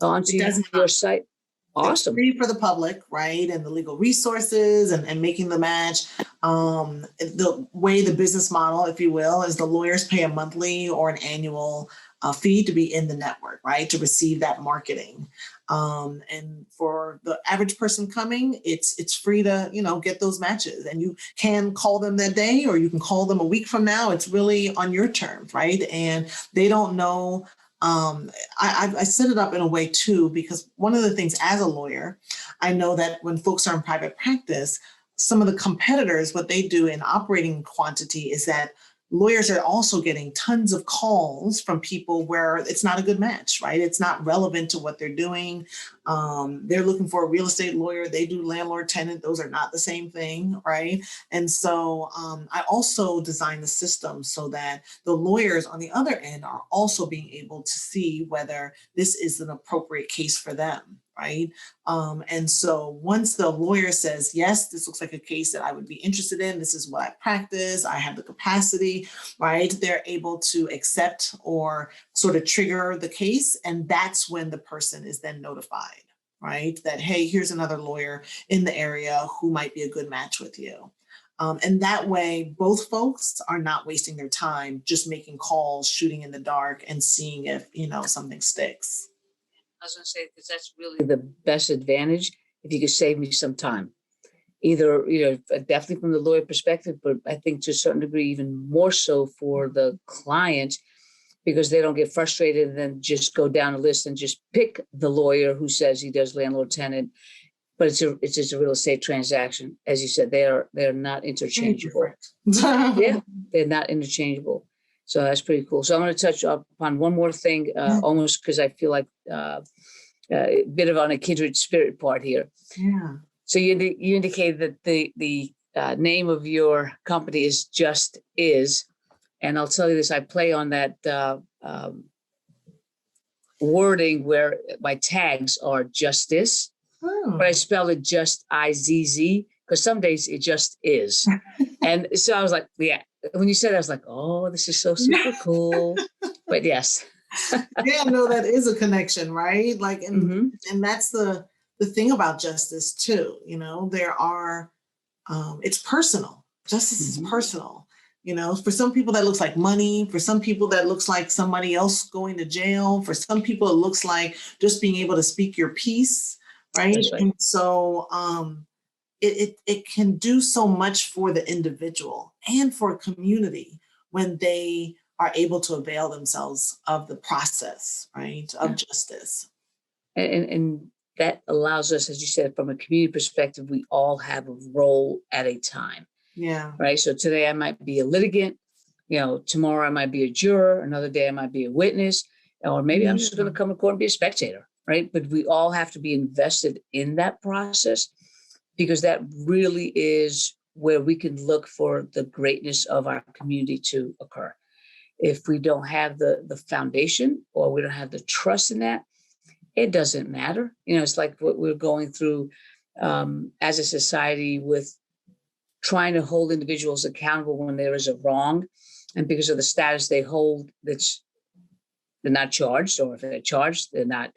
onto your site? Awesome. It's free for the public, right? And the legal resources and making the match. The way the business model, if you will, is the lawyers pay a monthly or an annual fee to be in the network, right? To receive that marketing. And for the average person coming, it's free to, get those matches, and you can call them that day, or you can call them a week from now. It's really on your terms, right? And they don't know. I set it up in a way too, because one of the things as a lawyer, I know that when folks are in private practice, some of the competitors, what they do in operating quantity is that lawyers are also getting tons of calls from people where it's not a good match, right? It's not relevant to what they're doing. They're looking for a real estate lawyer. They do landlord tenant. Those are not the same thing, right? And so I also designed the system so that the lawyers on the other end are also being able to see whether this is an appropriate case for them, right? And so once the lawyer says, yes, this looks like a case that I would be interested in, this is what I practice, I have the capacity, right? They're able to accept or sort of trigger the case. And that's when the person is then notified, right? That, hey, here's another lawyer in the area who might be a good match with you. And that way, both folks are not wasting their time just making calls, shooting in the dark, and seeing if, something sticks. I was going to say, because that's really the best advantage, if you could save me some time. either, definitely from the lawyer perspective, but I think to a certain degree, even more so for the client, because they don't get frustrated and then just go down a list and just pick the lawyer who says he does landlord tenant, but it's just a real estate transaction. As you said, they're not interchangeable. Yeah, they're not interchangeable. So that's pretty cool. So I'm going to touch upon one more thing, almost because I feel like a bit of on a kindred spirit part here. Yeah. So you indicated that the name of your company is Justis. And I'll tell you this, I play on that wording where my tags are Justis, but I spell it just IZZ because some days it just is. And so I was like, yeah, when you said it, I was like, oh, this is so super cool. But yes. Yeah, no, that is a connection, right? Like, and that's the thing about Justis too. There are, it's personal. Justice is personal. For some people that looks like money. For some people that looks like somebody else going to jail. For some people it looks like just being able to speak your piece, right? That's right. And so it can do so much for the individual and for a community when they are able to avail themselves of the process, right, of justice. And that allows us, as you said, from a community perspective, we all have a role at a time. Yeah. Right. So today I might be a litigant, tomorrow I might be a juror, another day I might be a witness, or maybe I'm just going to come to court and be a spectator. Right. But we all have to be invested in that process because that really is where we can look for the greatness of our community to occur. If we don't have the foundation or we don't have the trust in that, it doesn't matter. It's like what we're going through as a society with trying to hold individuals accountable when there is a wrong. And because of the status they hold, they're not charged, or if they're charged, they're not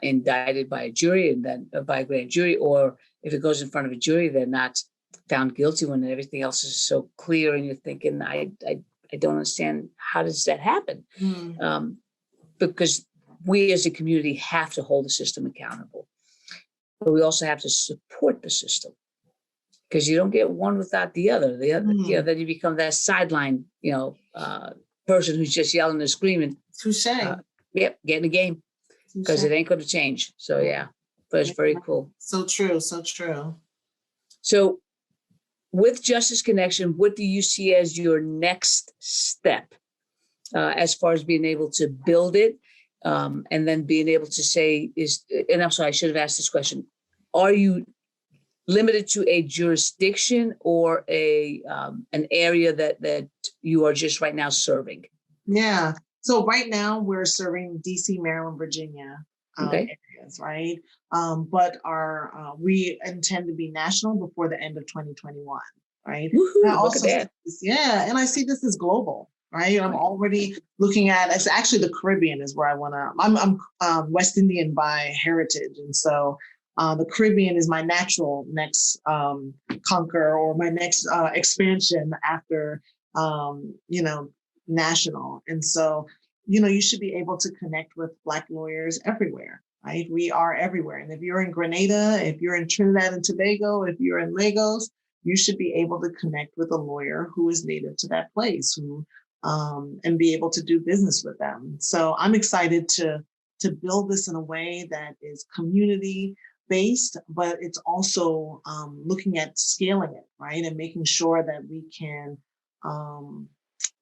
indicted by a jury and then by a grand jury, or if it goes in front of a jury, they're not found guilty when everything else is so clear. And you're thinking, I don't understand, how does that happen? Because we as a community have to hold the system accountable, but we also have to support the system. Because you don't get one without the other. Then you become that sideline, person who's just yelling and screaming. Touche. Yep, get in the game because it ain't going to change. So yeah, but it's very cool. So true, so true. So, with Justice Connection, what do you see as your next step, as far as being able to build it, and then being able to say and I'm sorry, I should have asked this question: are you limited to a jurisdiction or an area that you are just right now serving? Yeah. So right now we're serving DC, Maryland, Virginia areas, right? But we intend to be national before the end of 2021, right? Look at that. And I see this as global, right? I'm already looking at, it's actually the Caribbean is where I want to, I'm West Indian by heritage. And so the Caribbean is my natural next conquer or my next expansion after, national. And so, you should be able to connect with Black lawyers everywhere, right? We are everywhere. And if you're in Grenada, if you're in Trinidad and Tobago, if you're in Lagos, you should be able to connect with a lawyer who is native to that place, and be able to do business with them. So I'm excited to build this in a way that is community based, but it's also looking at scaling it, right? And making sure that we can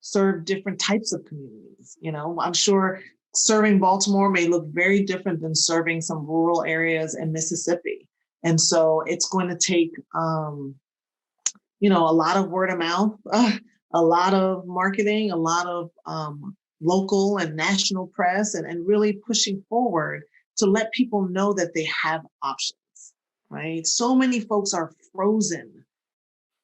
serve different types of communities. I'm sure serving Baltimore may look very different than serving some rural areas in Mississippi. And so it's going to take, a lot of word of mouth, a lot of marketing, a lot of local and national press, and really pushing forward to let people know that they have options, right? So many folks are frozen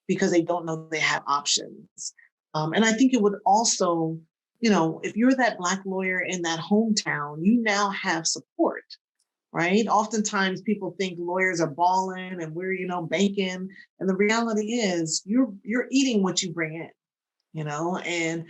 because they don't know they have options. And I think it would also, if you're that Black lawyer in that hometown, you now have support, right? Oftentimes people think lawyers are balling and we're, banking. And the reality is you're eating what you bring in, And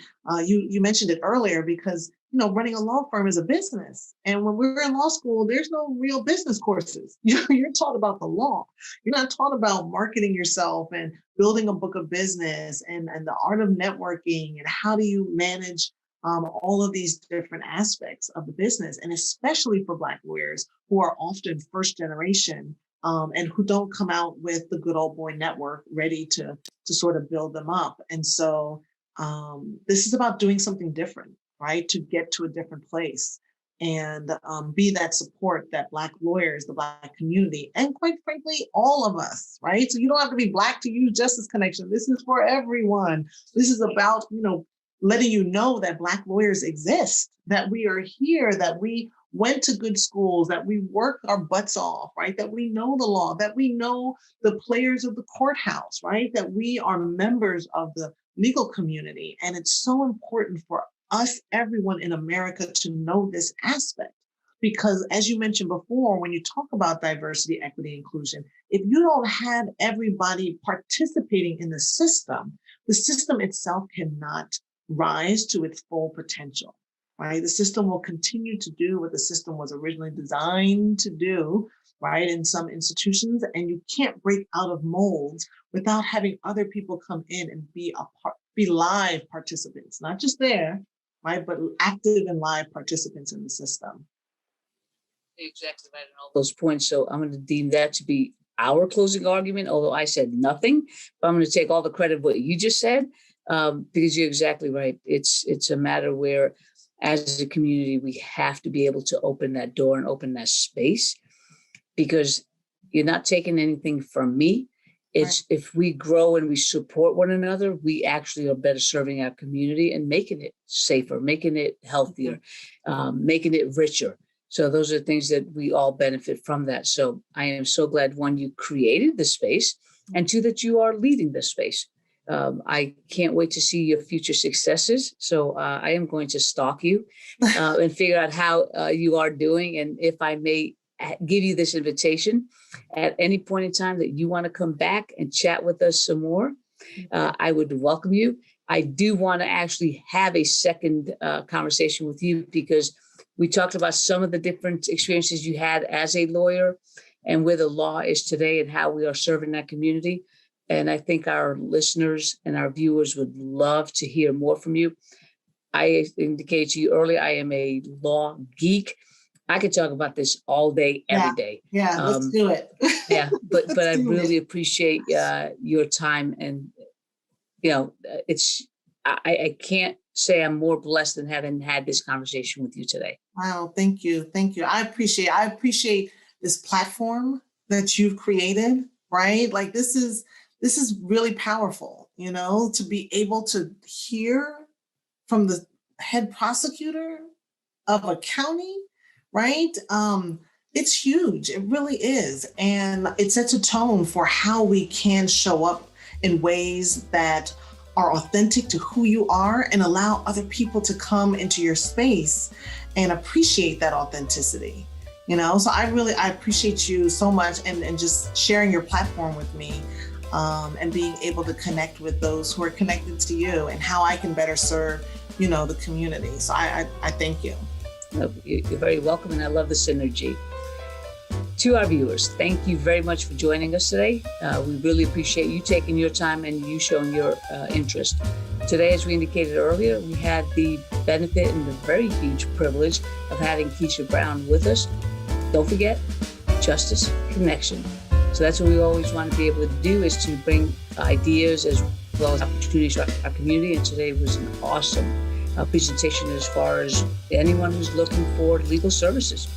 you mentioned it earlier because, running a law firm is a business. And when we're in law school, there's no real business courses. You're taught about the law. You're not taught about marketing yourself and building a book of business and the art of networking and how do you manage all of these different aspects of the business. And especially for Black lawyers who are often first generation and who don't come out with the good old boy network ready to sort of build them up. And so this is about doing something different, right? To get to a different place and be that support that Black lawyers, the Black community, and quite frankly, all of us, right? So you don't have to be Black to use Justice Connection. This is for everyone. This is about, letting you know that Black lawyers exist, that we are here, that we went to good schools, that we work our butts off, right? That we know the law, that we know the players of the courthouse, right? That we are members of the legal community. And it's so important for us, everyone in America, to know this aspect. Because as you mentioned before, when you talk about diversity, equity, inclusion, if you don't have everybody participating in the system itself cannot rise to its full potential, right? The system will continue to do what the system was originally designed to do, right? In some institutions, and you can't break out of molds without having other people come in and be live participants, not just there, right? But active and live participants in the system. Exactly right on all those points. So I'm going to deem that to be our closing argument, although I said nothing, but I'm going to take all the credit of what you just said. Because you're exactly right. It's a matter where, as a community, we have to be able to open that door and open that space, because you're not taking anything from me. It's right. If we grow and we support one another, we actually are better serving our community and making it safer, making it healthier, making it richer. So those are things that we all benefit from that. So I am so glad, one, you created the space, and two, that you are leading the space. I can't wait to see your future successes. So I am going to stalk you and figure out how you are doing. And if I may give you this invitation at any point in time that you want to come back and chat with us some more, I would welcome you. I do want to actually have a second conversation with you, because we talked about some of the different experiences you had as a lawyer and where the law is today and how we are serving that community. And I think our listeners and our viewers would love to hear more from you. I indicated to you earlier, I am a law geek. I could talk about this all day, every day. Yeah, let's do it. Yeah, but I really appreciate your time. And, I can't say I'm more blessed than having had this conversation with you today. Wow, thank you. Thank you. I appreciate this platform that you've created, right? Like this is really powerful, to be able to hear from the head prosecutor of a county, right? It's huge. It really is. And it sets a tone for how we can show up in ways that are authentic to who you are and allow other people to come into your space and appreciate that authenticity. So I appreciate you so much and just sharing your platform with me. And being able to connect with those who are connected to you and how I can better serve, the community. So I thank you. You're very welcome, and I love the synergy. To our viewers, thank you very much for joining us today. We really appreciate you taking your time and you showing your interest. Today, as we indicated earlier, we had the benefit and the very huge privilege of having Kisha Brown with us. Don't forget, Justice Connection. So that's what we always want to be able to do, is to bring ideas as well as opportunities to our community. And today was an awesome presentation as far as anyone who's looking for legal services.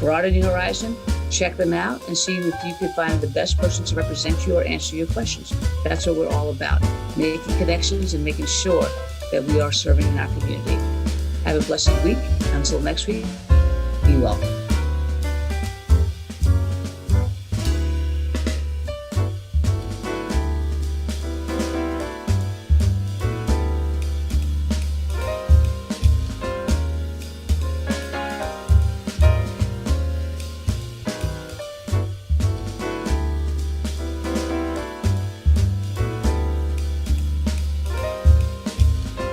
Broaden your horizon, check them out, and see if you can find the best person to represent you or answer your questions. That's what we're all about, making connections and making sure that we are serving in our community. Have a blessed week. Until next week, be well.